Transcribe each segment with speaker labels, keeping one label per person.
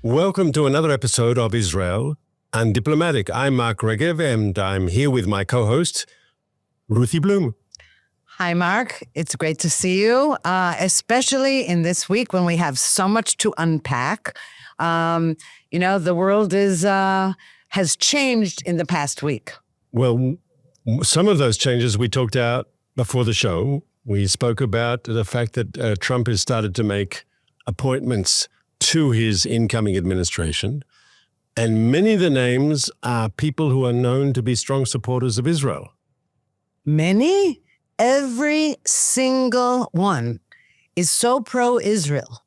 Speaker 1: Welcome to another episode of Israel Undiplomatic. I'm Mark Regev, and I'm here with my co-host, Ruthie Blum.
Speaker 2: Hi, Mark. It's great to see you, especially in this week when we have so much to unpack. The world has changed in the past week.
Speaker 1: Well, some of those changes we talked out before the show. We spoke about the fact that Trump has started to make appointments to his incoming administration. And many of the names are people who are known to be strong supporters of Israel.
Speaker 2: Many? Every single one is so pro-Israel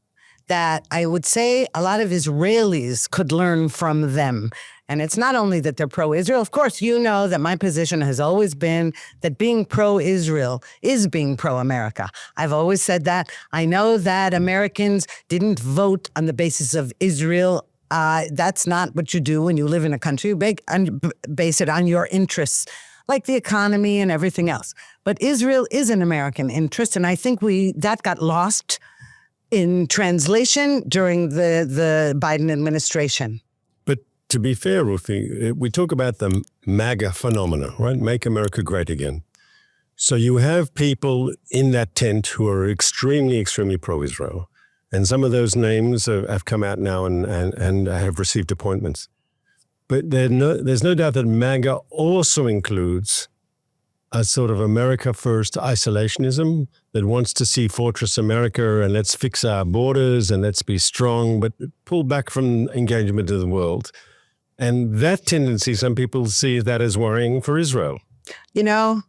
Speaker 2: that I would say a lot of Israelis could learn from them. And it's not only that they're pro-Israel. Of course, you know that my position has always been that being pro-Israel is being pro-America. I've always said that. I know that Americans didn't vote on the basis of Israel. That's not what you do when you live in a country. You base it on your interests, like the economy and everything else. But Israel is an American interest, and I think that got lost in translation during the Biden administration.
Speaker 1: But to be fair, Ruthie, we talk about the MAGA phenomena, right? Make America Great Again. So you have people in that tent who are extremely, extremely pro-Israel. And some of those names have come out now and have received appointments. But there's no doubt that MAGA also includes a sort of America First isolationism that wants to see Fortress America and let's fix our borders and let's be strong, but pull back from engagement in the world. And that tendency, some people see that as worrying for Israel.
Speaker 2: You know,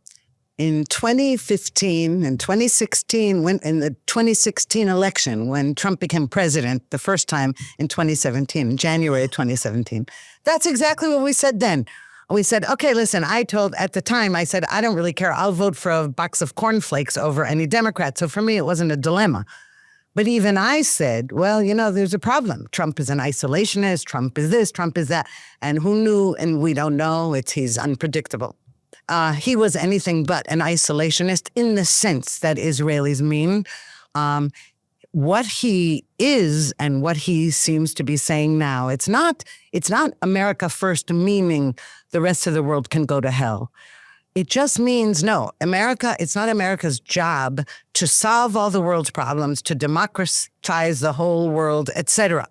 Speaker 2: in 2015 and 2016, in the 2016 election, when Trump became president the first time in 2017, in January 2017, that's exactly what we said then. We said, okay, listen, at the time, I said, I don't really care. I'll vote for a box of cornflakes over any Democrat. So for me, it wasn't a dilemma. But even I said, well, there's a problem. Trump is an isolationist. Trump is this, Trump is that. And who knew? And we don't know. He's unpredictable. He was anything but an isolationist in the sense that Israelis mean. What he is and what he seems to be saying now, it's not America First, meaning the rest of the world can go to hell. It just means, no, it's not America's job to solve all the world's problems, to democratize the whole world, etc.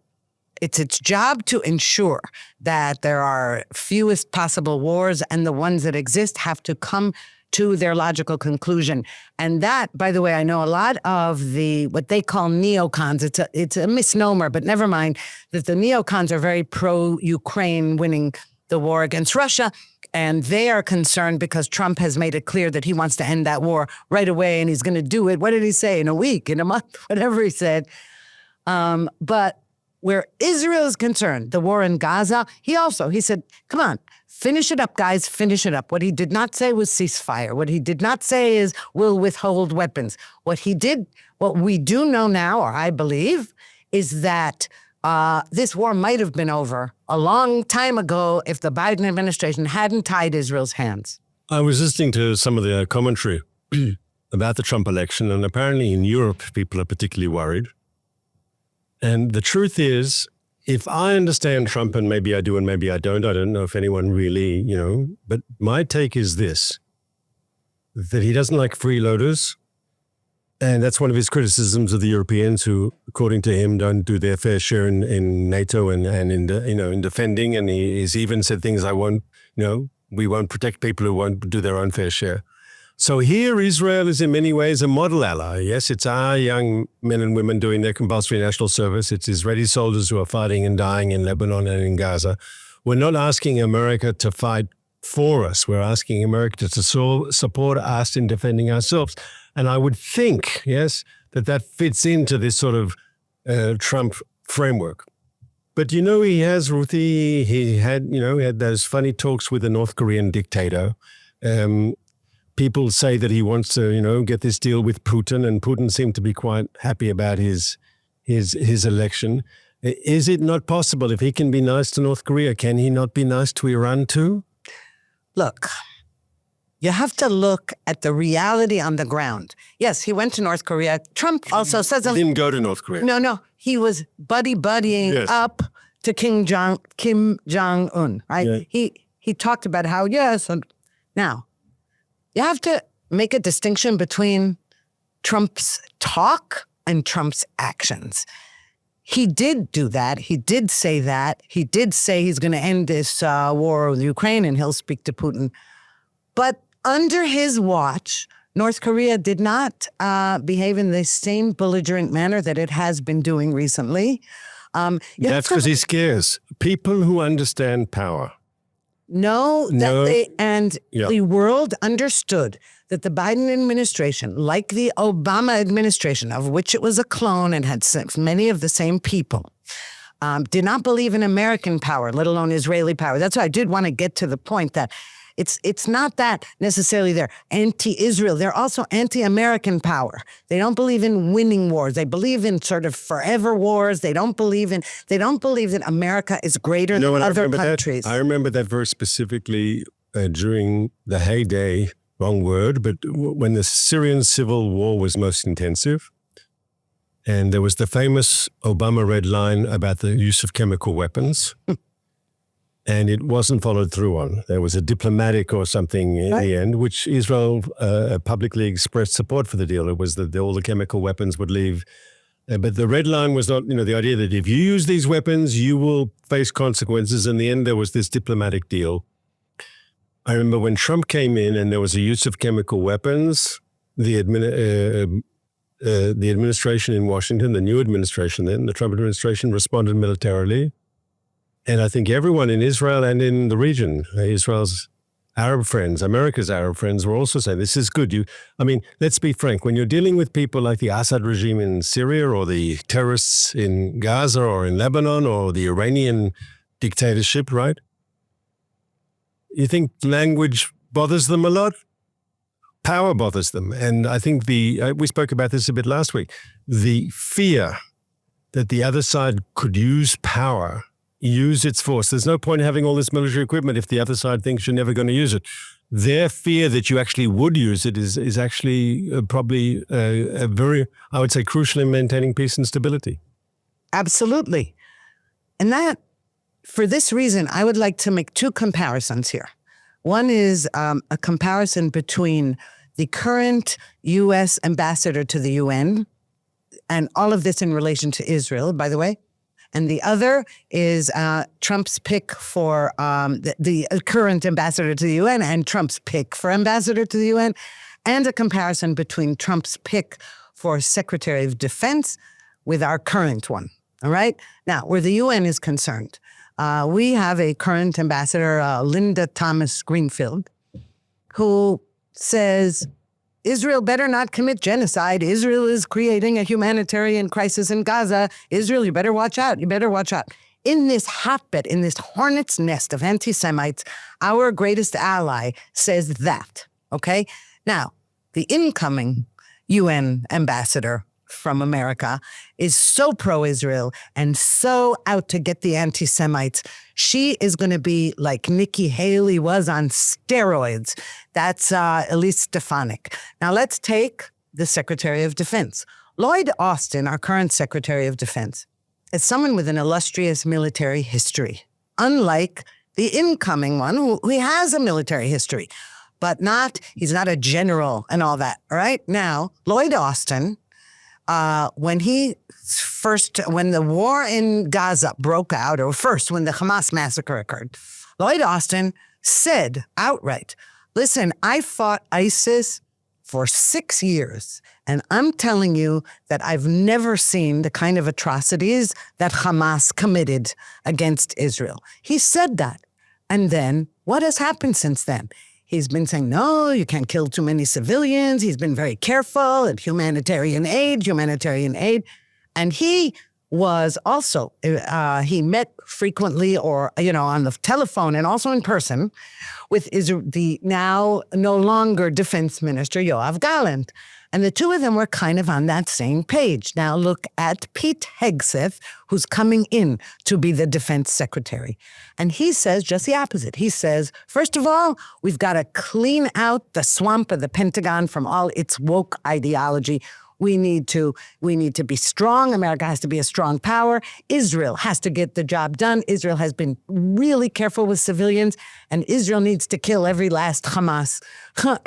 Speaker 2: It's its job to ensure that there are fewest possible wars, and the ones that exist have to come to their logical conclusion. And that, by the way, I know a lot of what they call neocons. It's a misnomer, but never mind, that the neocons are very pro-Ukraine winning the war against Russia. And they are concerned because Trump has made it clear that he wants to end that war right away, and he's going to do it. What did he say? In a week, in a month, whatever he said. But where Israel is concerned, the war in Gaza, he said, come on, finish it up, guys, finish it up. What he did not say was ceasefire. What he did not say is we'll withhold weapons. What we do know now, or I believe, is that this war might have been over a long time ago if the Biden administration hadn't tied Israel's hands.
Speaker 1: I was listening to some of the commentary about the Trump election, and apparently in Europe, people are particularly worried. And the truth is, if I understand Trump, and maybe I do and maybe I don't know if anyone really, but my take is this, that he doesn't like freeloaders. And that's one of his criticisms of the Europeans who, according to him, don't do their fair share in NATO and in defending. And he's even said things we won't protect people who won't do their own fair share. So here Israel is in many ways a model ally. Yes, it's our young men and women doing their compulsory national service. It's Israeli soldiers who are fighting and dying in Lebanon and in Gaza. We're not asking America to fight for us. We're asking America to support us in defending ourselves. And I would think, yes, that fits into this sort of Trump framework. But he has, Ruthie, he had those funny talks with the North Korean dictator. People say that he wants to, get this deal with Putin, and Putin seemed to be quite happy about his election. Is it not possible, if he can be nice to North Korea, can he not be nice to Iran too?
Speaker 2: Look, You have to look at the reality on the ground. Yes, he went to North Korea. Trump also says...
Speaker 1: He didn't go to North Korea.
Speaker 2: No. He was buddying up to Kim Jong-un, right?
Speaker 1: Yeah.
Speaker 2: He talked about how, yes. Now, you have to make a distinction between Trump's talk and Trump's actions. He did do that. He did say that. He did say he's going to end this war with Ukraine and he'll speak to Putin. But under his watch, North Korea did not behave in the same belligerent manner that it has been doing recently.
Speaker 1: That's because he scares people who understand power.
Speaker 2: The world understood that the Biden administration, like the Obama administration, of which it was a clone and had many of the same people, did not believe in American power, let alone Israeli power. That's why I did want to get to the point that it's not that necessarily they're anti-Israel. They're also anti-American power. They don't believe in winning wars. They believe in sort of forever wars. They don't believe that America is greater than other countries.
Speaker 1: I remember that very specifically during the heyday, wrong word, but when the Syrian civil war was most intensive. And there was the famous Obama red line about the use of chemical weapons. And it wasn't followed through on. There was a diplomatic or something in the end, which Israel publicly expressed support for the deal. It was that all the chemical weapons would leave. But the red line was not, the idea that if you use these weapons, you will face consequences. In the end, there was this diplomatic deal. I remember when Trump came in and there was a use of chemical weapons, the administration in Washington, the new administration then, the Trump administration, responded militarily. And I think everyone in Israel and in the region, Israel's Arab friends, America's Arab friends, were also saying, this is good. Let's be frank. When you're dealing with people like the Assad regime in Syria or the terrorists in Gaza or in Lebanon or the Iranian dictatorship, right? You think language bothers them a lot? Power bothers them. And I think we spoke about this a bit last week, the fear that the other side could use power, use its force. There's no point in having all this military equipment if the other side thinks you're never going to use it. Their fear that you actually would use it is actually probably a very, I would say, crucial in maintaining peace and stability.
Speaker 2: Absolutely. And for this reason, I would like to make two comparisons here. One is a comparison between the current U.S. ambassador to the UN, and all of this in relation to Israel, by the way. And the other is Trump's pick for the current ambassador to the UN and Trump's pick for ambassador to the UN, and a comparison between Trump's pick for Secretary of Defense with our current one. All right? Now, where the UN is concerned, we have a current ambassador, Linda Thomas-Greenfield, who says Israel better not commit genocide. Israel is creating a humanitarian crisis in Gaza. Israel, you better watch out. You better watch out. In this hotbed, in this hornet's nest of anti-Semites, our greatest ally says that, okay? Now, the incoming UN ambassador from America is so pro-Israel and so out to get the anti-Semites. She is going to be like Nikki Haley was on steroids. That's Elise Stefanik. Now let's take the Secretary of Defense. Lloyd Austin, our current Secretary of Defense, is someone with an illustrious military history, unlike the incoming one who has a military history, but he's not a general and all that, all right? Now, Lloyd Austin, when the war in Gaza broke out, or first when the Hamas massacre occurred, Lloyd Austin said outright, listen, I fought ISIS for 6 years, and I'm telling you that I've never seen the kind of atrocities that Hamas committed against Israel. He said that. And then what has happened since then? He's been saying, no, you can't kill too many civilians. He's been very careful at humanitarian aid. And he was also, he met frequently or, on the telephone and also in person with the now no longer defense minister, Yoav Gallant. And the two of them were kind of on that same page. Now look at Pete Hegseth, who's coming in to be the defense secretary. And he says just the opposite. He says, first of all, we've got to clean out the swamp of the Pentagon from all its woke ideology. We need to be strong. America has to be a strong power. Israel has to get the job done. Israel has been really careful with civilians, and Israel needs to kill every last Hamas.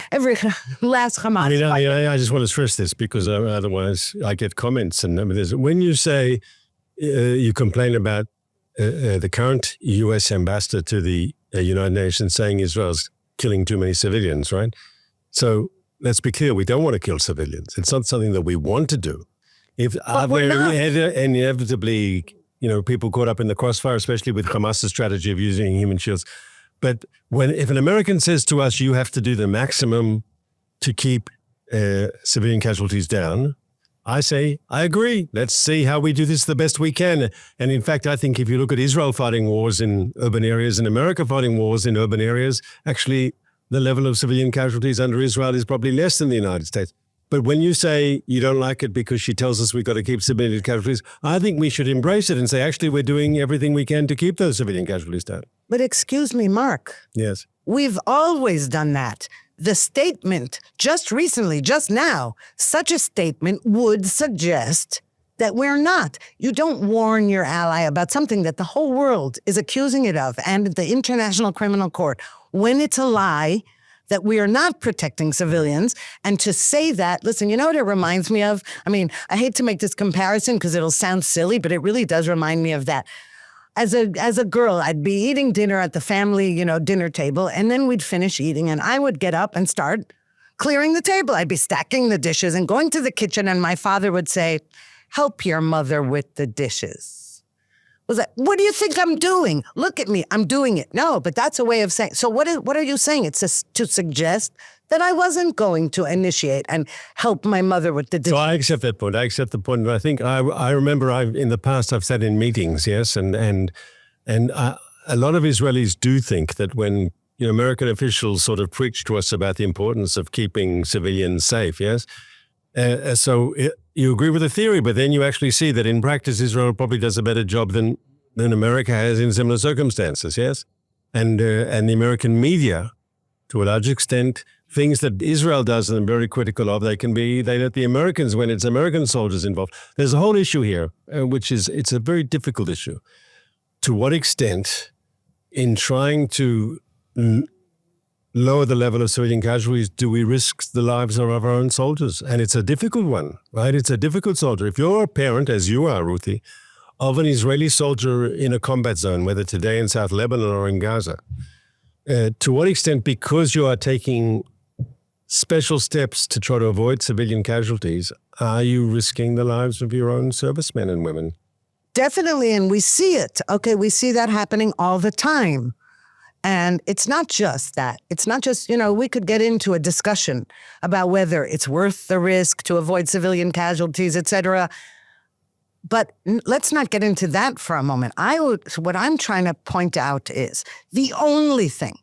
Speaker 2: Every last Hamas.
Speaker 1: I just want to stress this because otherwise I get comments. And when you say you complain about the current U.S. ambassador to the United Nations saying Israel's killing too many civilians, right? So let's be clear, we don't want to kill civilians. It's not something that we want to do. If inevitably, people caught up in the crossfire, especially with Hamas's strategy of using human shields. But if an American says to us, you have to do the maximum to keep civilian casualties down, I say, I agree. Let's see how we do this the best we can. And in fact, I think if you look at Israel fighting wars in urban areas and America fighting wars in urban areas, actually, the level of civilian casualties under Israel is probably less than the United States. But when you say you don't like it because she tells us we've got to keep civilian casualties, I think we should embrace it and say, actually, we're doing everything we can to keep those civilian casualties down.
Speaker 2: But excuse me, Mark.
Speaker 1: Yes.
Speaker 2: We've always done that. The statement just recently, just now, such a statement would suggest that we're not. You don't warn your ally about something that the whole world is accusing it of, and the International Criminal Court, when it's a lie, that we are not protecting civilians. And to say that, listen, you know what it reminds me of? I mean, I hate to make this comparison because it'll sound silly, but it really does remind me of that. As a girl, I'd be eating dinner at the family, dinner table, and then we'd finish eating, and I would get up and start clearing the table. I'd be stacking the dishes and going to the kitchen, and my father would say, help your mother with the dishes. Was that, what do you think I'm doing? Look at me, I'm doing it. No, but that's a way of saying, so what are you saying? It's to suggest that I wasn't going to initiate and help my mother with the dishes.
Speaker 1: So I accept that point. I accept the point. And I think I remember in the past I've sat in meetings, yes, and a lot of Israelis do think that when American officials sort of preach to us about the importance of keeping civilians safe, yes, you agree with the theory, but then you actually see that in practice, Israel probably does a better job than America has in similar circumstances, yes? And the American media, to a large extent, things that Israel does and they're very critical of, they let the Americans, when it's American soldiers involved. There's a whole issue here, it's a very difficult issue. To what extent, in trying to lower the level of civilian casualties, do we risk the lives of our own soldiers? And it's a difficult one, right? It's a difficult soldier. If you're a parent, as you are, Ruthie, of an Israeli soldier in a combat zone, whether today in South Lebanon or in Gaza, to what extent, because you are taking special steps to try to avoid civilian casualties, are you risking the lives of your own servicemen and women?
Speaker 2: Definitely, and we see it. Okay, we see that happening all the time. And it's not just that. It's not just, we could get into a discussion about whether it's worth the risk to avoid civilian casualties, et cetera. But let's not get into that for a moment. What I'm trying to point out is the only thing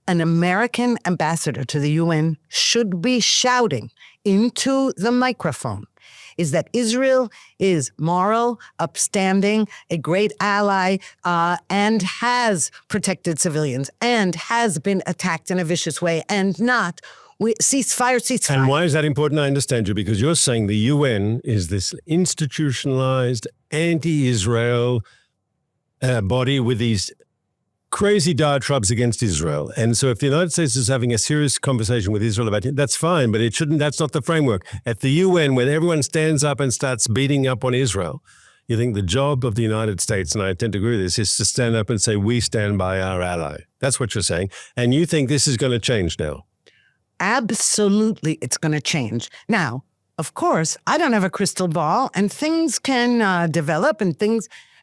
Speaker 2: an American ambassador to the UN should be shouting into the microphone is that Israel is moral, upstanding, a great ally, and has protected civilians and has been attacked in a vicious way and not ceasefire.
Speaker 1: And why is that important? I understand you, because you're saying the UN is this institutionalized anti-Israel body with these crazy diatribes against Israel. And so if the United States is having a serious conversation with Israel about it, that's fine, but that's not the framework. At the UN, when everyone stands up and starts beating up on Israel, you think the job of the United States, and I tend to agree with this, is to stand up and say, we stand by our ally. That's what you're saying. And you think this is going to change now?
Speaker 2: Absolutely, it's going to change. Now, of course, I don't have a crystal ball, and things can develop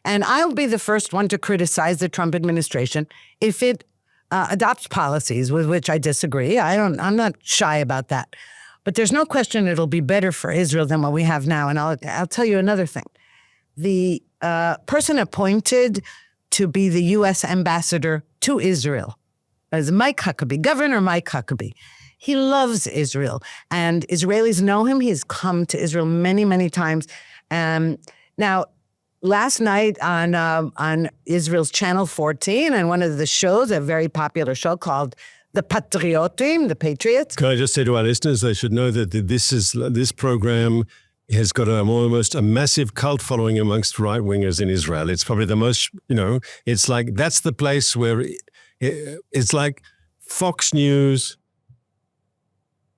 Speaker 2: and I'll be the first one to criticize the Trump administration if it adopts policies with which I disagree. I'm not shy about that. But there's no question it'll be better for Israel than what we have now. And I'll tell you another thing. The person appointed to be the U.S. ambassador to Israel as Mike Huckabee, Governor Mike Huckabee. He loves Israel, and Israelis know him. He's come to Israel many, many times. Now, last night on Israel's Channel 14, and one of the shows, a very popular show called The Patriotim, the Patriots.
Speaker 1: Can I just say to our listeners, they should know that this program has got almost a massive cult following amongst right-wingers in Israel. It's probably the most, it's like, that's the place where it's like Fox News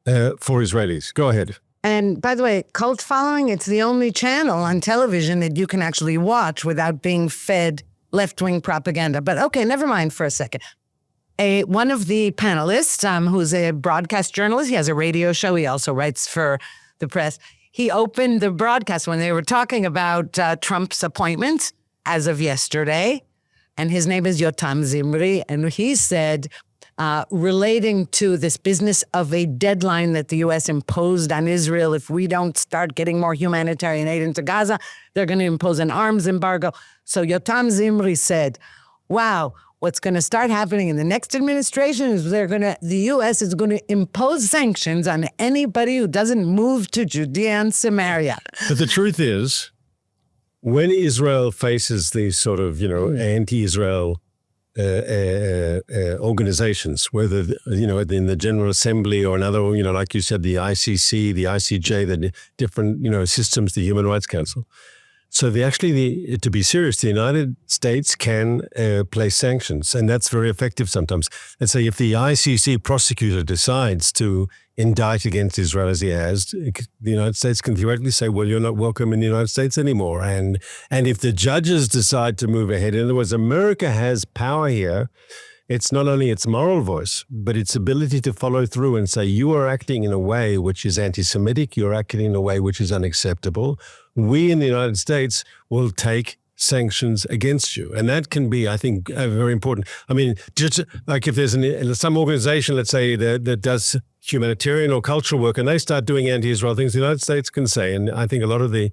Speaker 1: for Israelis. Go ahead.
Speaker 2: And by the way, cult following, it's the only channel on television that you can actually watch without being fed left-wing propaganda. But okay, never mind for a second. One of the panelists, who's a broadcast journalist, he has a radio show. He also writes for the press. He opened the broadcast when they were talking about Trump's appointments as of yesterday. And his name is Yotam Zimri. And he said, relating to this business of a deadline that the U.S. imposed on Israel, if we don't start getting more humanitarian aid into Gaza, they're going to impose an arms embargo. So Yotam Zimri said, wow, what's going to start happening in the next administration is the U.S. is going to impose sanctions on anybody who doesn't move to Judea and Samaria.
Speaker 1: But the truth is, when Israel faces these sort of, anti-Israel organizations, whether, in the General Assembly or another, like you said, the ICC, the ICJ, the different, systems, the Human Rights Council. So to be serious, the United States can place sanctions, and that's very effective sometimes. Let's say if the ICC prosecutor decides to indict against Israel as he has, the United States can theoretically say, well, you're not welcome in the United States anymore. And if the judges decide to move ahead, in other words, America has power here. It's not only its moral voice, but its ability to follow through and say, you are acting in a way which is anti-Semitic, you're acting in a way which is unacceptable. We in the United States will take sanctions against you. And that can be, I think, very important. I mean, just like if there's some organization, let's say, that does humanitarian or cultural work, and they start doing anti-Israel things, the United States can say, and I think a lot of the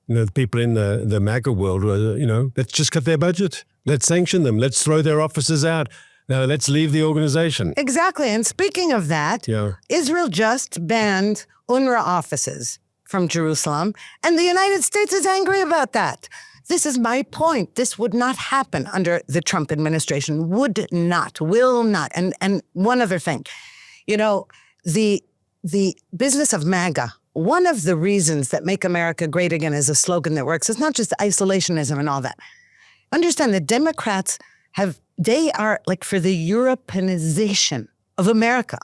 Speaker 1: the people in the MAGA world were, let's just cut their budget. Let's sanction them. Let's throw their offices out. Now, let's leave the organization.
Speaker 2: Exactly. And speaking of that, Israel just banned UNRWA offices from Jerusalem, and the United States is angry about that. This is my point. This would not happen under the Trump administration. Would not, will not. And one other thing, the business of MAGA, one of the reasons that Make America Great Again is a slogan that works. It's not just isolationism and all that. Understand the Democrats they are like for the Europeanization of America.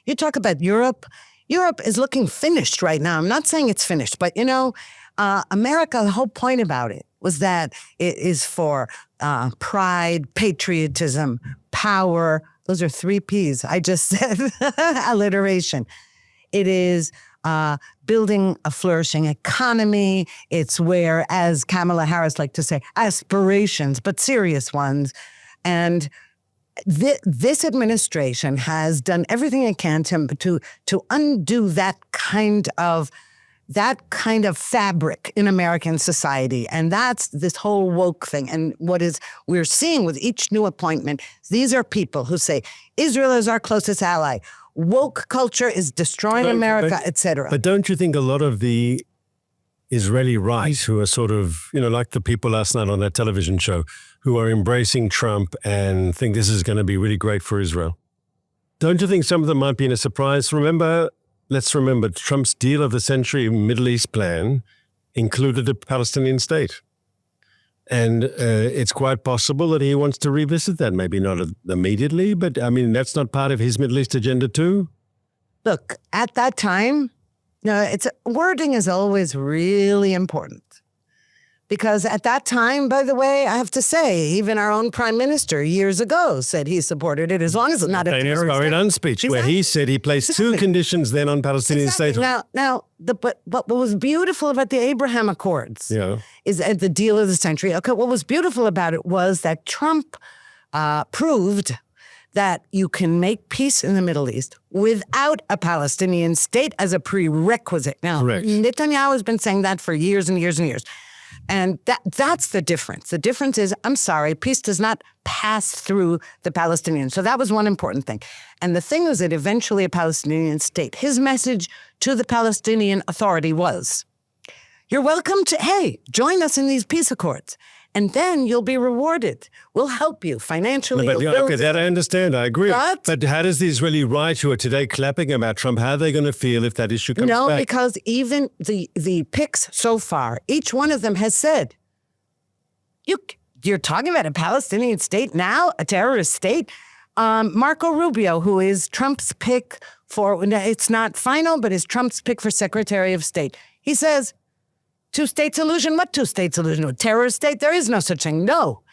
Speaker 2: You talk about Europe. Europe is looking finished right now. I'm not saying it's finished, but America, the whole point about it was that it is for pride, patriotism, power. Those are 3 Ps. I just said alliteration. It is building a flourishing economy. It's where, as Kamala Harris liked to say, aspirations, but serious ones. And this administration has done everything it can to undo that kind of fabric in American society. And that's this whole woke thing. And we're seeing with each new appointment, these are people who say, Israel is our closest ally. Woke culture is destroying America, etc.
Speaker 1: But don't you think a lot of the Israeli right, who are sort of, like the people last night on that television show, who are embracing Trump and think this is going to be really great for Israel, don't you think some of them might be in a surprise? Let's remember Trump's deal of the century Middle East plan included a Palestinian state. And it's quite possible that he wants to revisit that. Maybe not immediately, but that's not part of his Middle East agenda too.
Speaker 2: Look, at that time, wording is always really important. Because at that time, by the way, I have to say, even our own prime minister years ago said he supported it as long as it's not a
Speaker 1: terrorist speech, where he said he placed 2 conditions then on Palestinian statehood.
Speaker 2: But what was beautiful about the Abraham Accords is at the deal of the century. Okay, what was beautiful about it was that Trump proved that you can make peace in the Middle East without a Palestinian state as a prerequisite. Now,
Speaker 1: correct.
Speaker 2: Netanyahu has been saying that for years and years and years. And that's the difference. The difference is, I'm sorry, peace does not pass through the Palestinians. So that was one important thing. And the thing was that eventually a Palestinian state, his message to the Palestinian Authority was, you're welcome to, hey, join us in these peace accords. And then you'll be rewarded. We'll help you financially.
Speaker 1: Okay, that I understand. I agree. But how does the Israeli right, who are today clapping about Trump, how are they going to feel if that issue comes back?
Speaker 2: No, because even the picks so far, each one of them has said, you're talking about a Palestinian state now, a terrorist state? Marco Rubio, who is Trump's pick for, it's not final, but is Trump's pick for Secretary of State. He says, two-state solution? What two-state solution? A terrorist state? There is no such thing. No.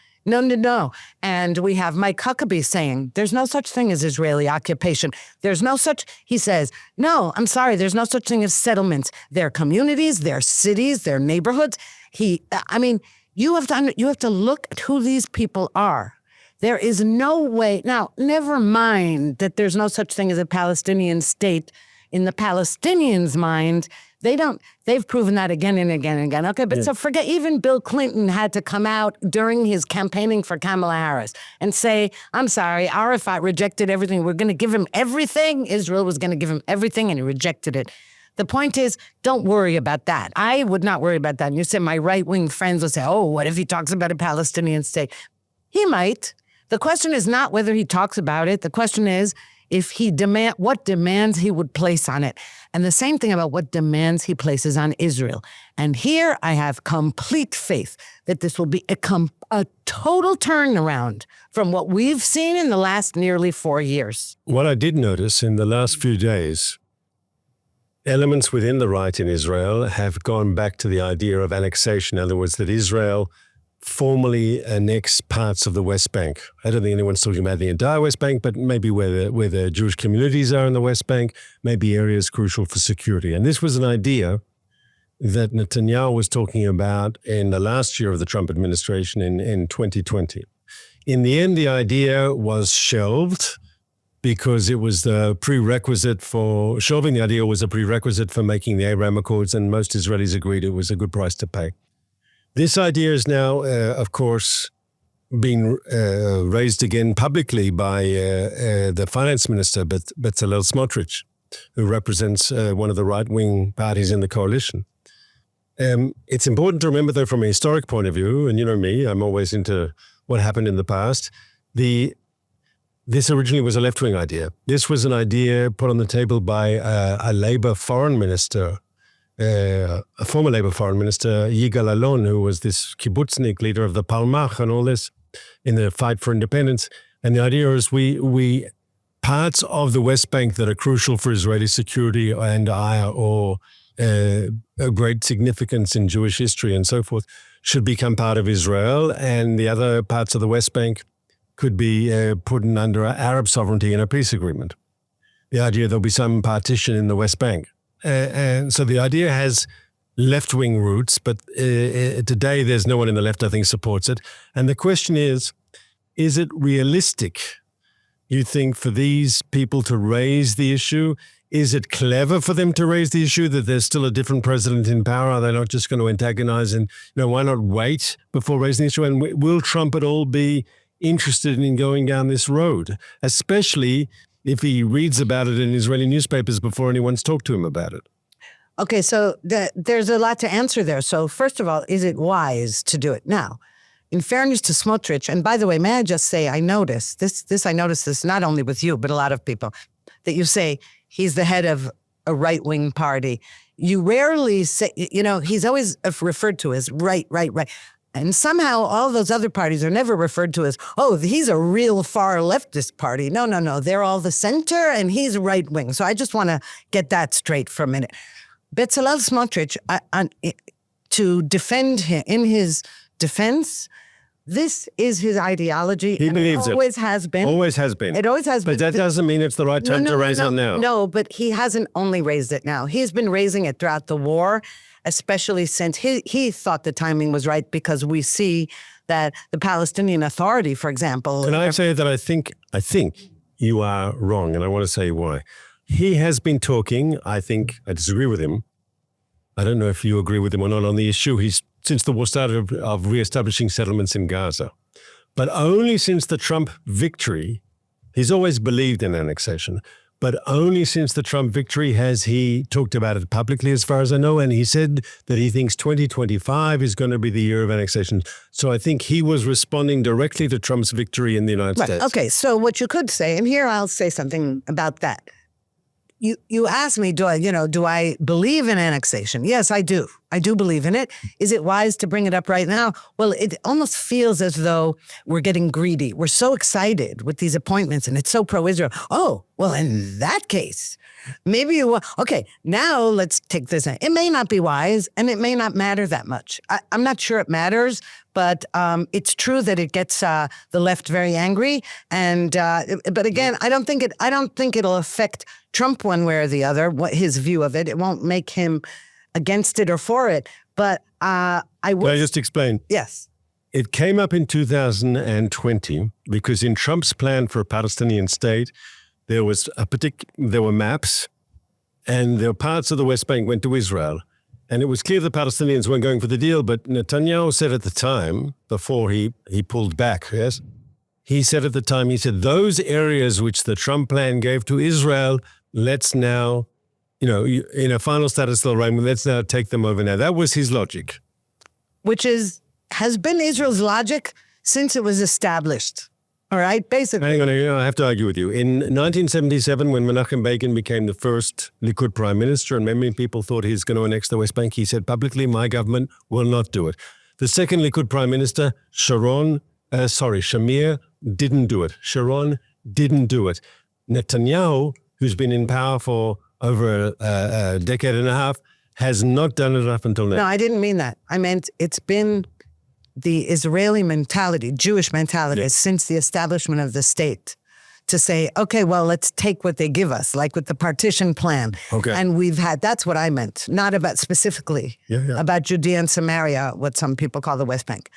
Speaker 2: And we have Mike Huckabee saying, there's no such thing as Israeli occupation. There's no such, he says, no, I'm sorry, there's no such thing as settlements. They're communities, they're cities, they're neighborhoods. You have to look at who these people are. There is no way, now, never mind that there's no such thing as a Palestinian state. In the Palestinians' mind, they've proven that again and again and again. Okay, but so forget, even Bill Clinton had to come out during his campaigning for Kamala Harris and say, I'm sorry, Arafat rejected everything. We're going to give him everything. Israel was going to give him everything, and he rejected it. The point is, don't worry about that. I would not worry about that. And you said my right-wing friends will say, oh, what if he talks about a Palestinian state? He might. The question is not whether he talks about it. The question is, if he what demands he would place on it. And the same thing about what demands he places on Israel. And here I have complete faith that this will be a total turnaround from what we've seen in the last nearly 4 years.
Speaker 1: What I did notice in the last few days, elements within the right in Israel have gone back to the idea of annexation. In other words, that Israel formally annex parts of the West Bank. I don't think anyone's talking about the entire West Bank, but maybe where the Jewish communities are in the West Bank, maybe areas crucial for security. And this was an idea that Netanyahu was talking about in the last year of the Trump administration in 2020. In the end, the idea was shelved because it was the prerequisite for, shelving the idea was a prerequisite for making the Abraham Accords, and most Israelis agreed it was a good price to pay. This idea is now, of course, being raised again publicly by the finance minister, Bezalel Smotrich, who represents one of the right-wing parties in the coalition. It's important to remember, though, from a historic point of view, and you know me, I'm always into what happened in the past, this originally was a left-wing idea. This was an idea put on the table by a Labour foreign minister, a former Labour foreign minister, Yigal Allon, who was this kibbutznik leader of the Palmach and all this in the fight for independence. And the idea is we parts of the West Bank that are crucial for Israeli security and or a great significance in Jewish history and so forth should become part of Israel, and the other parts of the West Bank could be put in under Arab sovereignty in a peace agreement. The idea there'll be some partition in the West Bank. And so the idea has left-wing roots, but today there's no one in the left, I think, supports it. And the question is it realistic, you think, for these people to raise the issue? Is it clever for them to raise the issue that there's still a different president in power? Are they not just going to antagonize and, why not wait before raising the issue? And will Trump at all be interested in going down this road, especially if he reads about it in Israeli newspapers before anyone's talked to him about it?
Speaker 2: Okay, so there's a lot to answer there. So first of all, is it wise to do it? Now, in fairness to Smotrich, and by the way, may I just say, I noticed this not only with you, but a lot of people, that you say he's the head of a right-wing party. You rarely say, he's always referred to as right. And somehow all those other parties are never referred to as, oh, he's a real far leftist party. No. They're all the center and he's right wing. So I just want to get that straight for a minute. Bezalel Smotrich, to defend him, in his defense, this is his ideology.
Speaker 1: He believes it.
Speaker 2: Always has been.
Speaker 1: Always has been.
Speaker 2: It always has been.
Speaker 1: But that doesn't mean it's the right time to raise it now.
Speaker 2: No, but he hasn't only raised it now. He's been raising it throughout the war, especially since he thought the timing was right, because we see that the Palestinian Authority, for example.
Speaker 1: Can I say that I think you are wrong, and I want to say why. He has been talking, I think, I disagree with him. I don't know if you agree with him or not on the issue. He's since the war started of reestablishing settlements in Gaza. But only since the Trump victory, he's always believed in annexation, but only since the Trump victory has he talked about it publicly, as far as I know. And he said that he thinks 2025 is going to be the year of annexation. So I think he was responding directly to Trump's victory in the United States.
Speaker 2: Okay, so what you could say, and here I'll say something about that. You asked me, do I believe in annexation? Yes, I do. I do believe in it. Is it wise to bring it up right now? Well, it almost feels as though we're getting greedy. We're so excited with these appointments and it's so pro-Israel. Oh, well, in that case, maybe you will. Okay, now let's take this. It may not be wise and it may not matter that much. I'm not sure it matters, but it's true that it gets the left very angry. And but again, I don't think it'll affect Trump one way or the other, what his view of it. It won't make him against it or for it. But I would.
Speaker 1: Can I just explain?
Speaker 2: Yes.
Speaker 1: It came up in 2020 because in Trump's plan for a Palestinian state, there were maps, and there were parts of the West Bank went to Israel. And it was clear the Palestinians weren't going for the deal, but Netanyahu said at the time, before he pulled back, yes, he said at the time, he said, those areas which the Trump plan gave to Israel, let's now, in a final status arrangement, let's now take them over now. That was his logic.
Speaker 2: Which has been Israel's logic since it was established. All right, basically.
Speaker 1: Hang on, I have to argue with you. In 1977, when Menachem Begin became the first Likud prime minister, and many people thought he was going to annex the West Bank, he said publicly, my government will not do it. The second Likud prime minister, Shamir, didn't do it. Sharon didn't do it. Netanyahu, who's been in power for over a decade and a half, has not done it up until now.
Speaker 2: No, I didn't mean that. I meant it's been the Israeli mentality, Jewish mentality, since the establishment of the state, to say, okay, well, let's take what they give us, like with the partition plan.
Speaker 1: Okay.
Speaker 2: And that's what I meant, not about specifically about Judea and Samaria, what some people call the West Bank.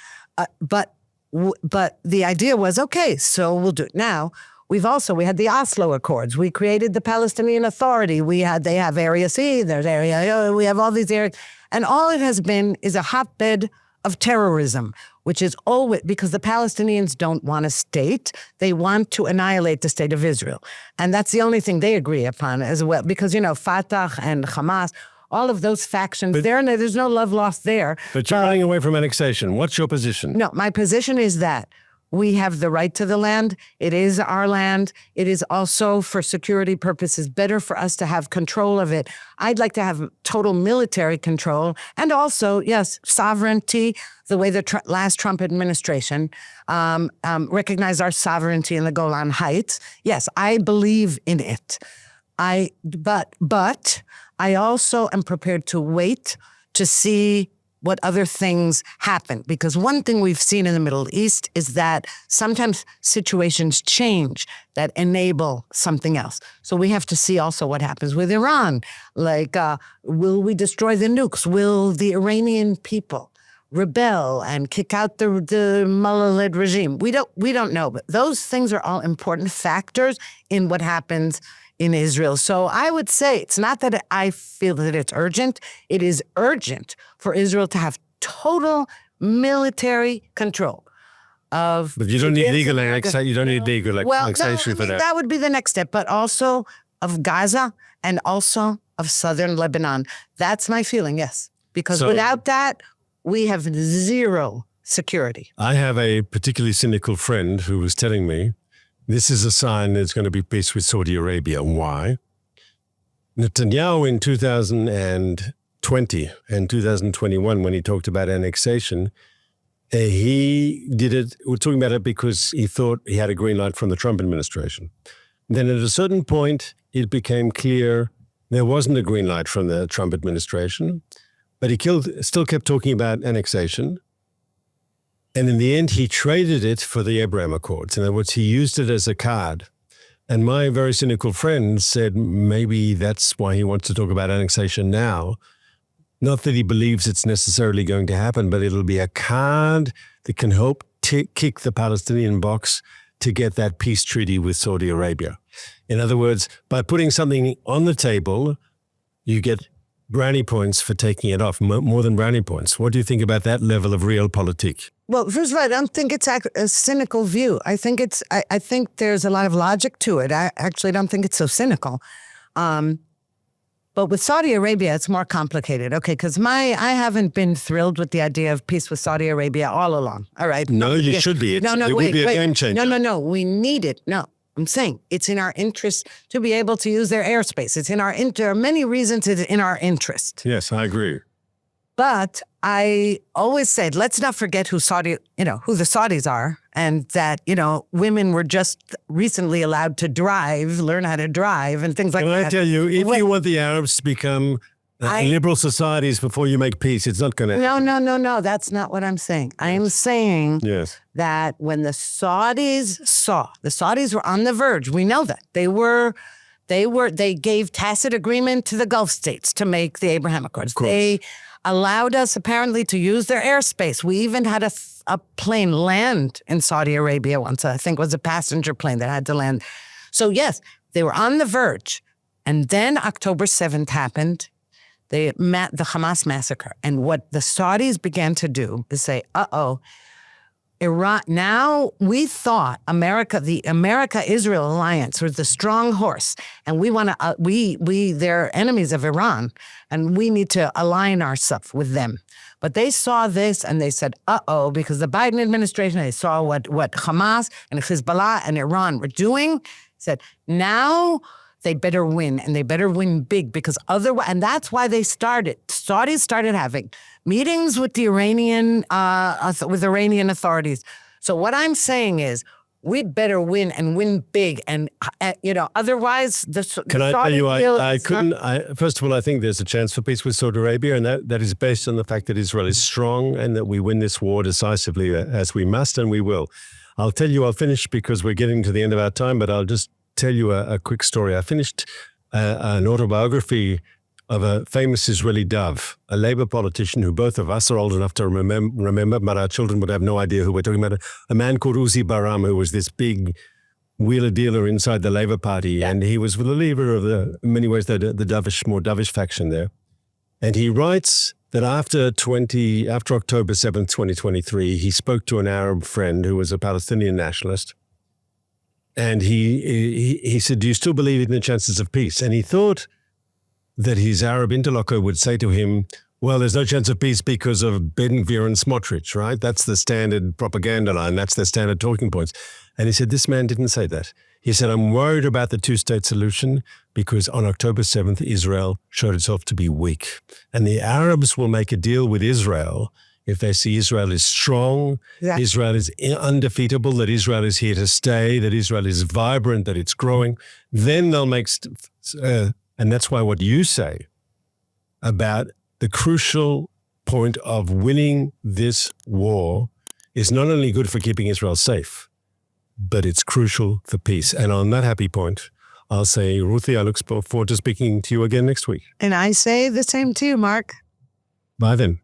Speaker 2: But the idea was, okay, so we'll do it. Now, we had the Oslo Accords. We created the Palestinian Authority. They have Area C, there's Area A, we have all these areas. And all it has been is a hotbed of terrorism, which is always, because the Palestinians don't want a state. They want to annihilate the state of Israel. And that's the only thing they agree upon as well. Because, Fatah and Hamas, all of those factions, there's no love lost there.
Speaker 1: But you're running away from annexation. What's your position?
Speaker 2: No, my position is that we have the right to the land. It is our land. It is also, for security purposes, better for us to have control of it. I'd like to have total military control and also, yes, sovereignty, the way the last Trump administration recognized our sovereignty in the Golan Heights. Yes, I believe in it. But I also am prepared to wait to see what other things happen. Because one thing we've seen in the Middle East is that sometimes situations change that enable something else. So we have to see also what happens with Iran. Like, will we destroy the nukes? Will the Iranian people rebel and kick out the Mullah-led regime? We don't know, but those things are all important factors in what happens in Israel. So I would say it's not that I feel that it's urgent. It is urgent for Israel to have total military control of.
Speaker 1: But you don't need legal annexation. You don't need legal annexation for that.
Speaker 2: That would be the next step, but also of Gaza and also of southern Lebanon. That's my feeling, yes. Because without that, we have zero security.
Speaker 1: I have a particularly cynical friend who was telling me this is a sign there's going to be peace with Saudi Arabia. Why? Netanyahu in 2020 and 2021, when he talked about annexation, he did it, we're talking about it because he thought he had a green light from the Trump administration. Then at a certain point, it became clear there wasn't a green light from the Trump administration, but he still kept talking about annexation. And in the end, he traded it for the Abraham Accords. In other words, he used it as a card. And my very cynical friend said maybe that's why he wants to talk about annexation now. Not that he believes it's necessarily going to happen, but it'll be a card that can help kick the Palestinian box to get that peace treaty with Saudi Arabia. In other words, by putting something on the table, you get brownie points for taking it off, more than brownie points. What do you think about that level of realpolitik?
Speaker 2: Well, first of all, I don't think it's a cynical view. I think I think there's a lot of logic to it. I actually don't think it's so cynical. But with Saudi Arabia, it's more complicated. Okay, because I haven't been thrilled with the idea of peace with Saudi Arabia all along. All right.
Speaker 1: No, you should be. It would be a game changer.
Speaker 2: No. We need it. No, I'm saying it's in our interest to be able to use their airspace. It's in our there are many reasons it's in our interest.
Speaker 1: Yes, I agree.
Speaker 2: But I always said, let's not forget who the Saudis are, and that, women were just recently allowed to learn how to drive and things like that.
Speaker 1: Can I tell you, if you want the Arabs to become liberal societies before you make peace, it's not going to happen.
Speaker 2: No. That's not what I'm saying. I am saying that when the Saudis were on the verge, we know that they gave tacit agreement to the Gulf states to make the Abraham Accords. They allowed us apparently to use their airspace. We even had a plane land in Saudi Arabia once. I think it was a passenger plane that had to land. So yes, they were on the verge. And then October 7th happened, the Hamas massacre. And what the Saudis began to do is say, Iran, now we thought the America-Israel alliance was the strong horse, and we want to, they're enemies of Iran, and we need to align ourselves with them. But they saw this and they said, because the Biden administration, they saw what Hamas and Hezbollah and Iran were doing, said, now they better win, and they better win big, because otherwise, and that's why Saudis started having meetings with the Iranian authorities. So what I'm saying is, we better win and win big, and otherwise
Speaker 1: Can I tell you, I couldn't. First of all, I think there's a chance for peace with Saudi Arabia, and that is based on the fact that Israel is strong and that we win this war decisively, as we must and we will. I'll finish because we're getting to the end of our time, but I'll just tell you a quick story. I finished an autobiography of a famous Israeli dove, a Labour politician who both of us are old enough to remember, but our children would have no idea who we're talking about. A man called Uzi Baram, who was this big wheeler-dealer inside the Labour Party, and he was the leader of in many ways, the more dovish faction there. And he writes that after October 7th, 2023, he spoke to an Arab friend who was a Palestinian nationalist. And he said, do you still believe in the chances of peace? And he thought that his Arab interlocutor would say to him, well, there's no chance of peace because of Ben Gvir and Smotrich, right? That's the standard propaganda line. That's their standard talking points. And he said, this man didn't say that. He said, I'm worried about the two-state solution because on October 7th, Israel showed itself to be weak. And the Arabs will make a deal with Israel if they see Israel is strong, Israel is undefeatable, that Israel is here to stay, that Israel is vibrant, that it's growing, then they'll make... and that's why what you say about the crucial point of winning this war is not only good for keeping Israel safe, but it's crucial for peace. And on that happy point, I'll say, Ruthie, I look forward to speaking to you again next week.
Speaker 2: And I say the same to you, Mark.
Speaker 1: Bye then.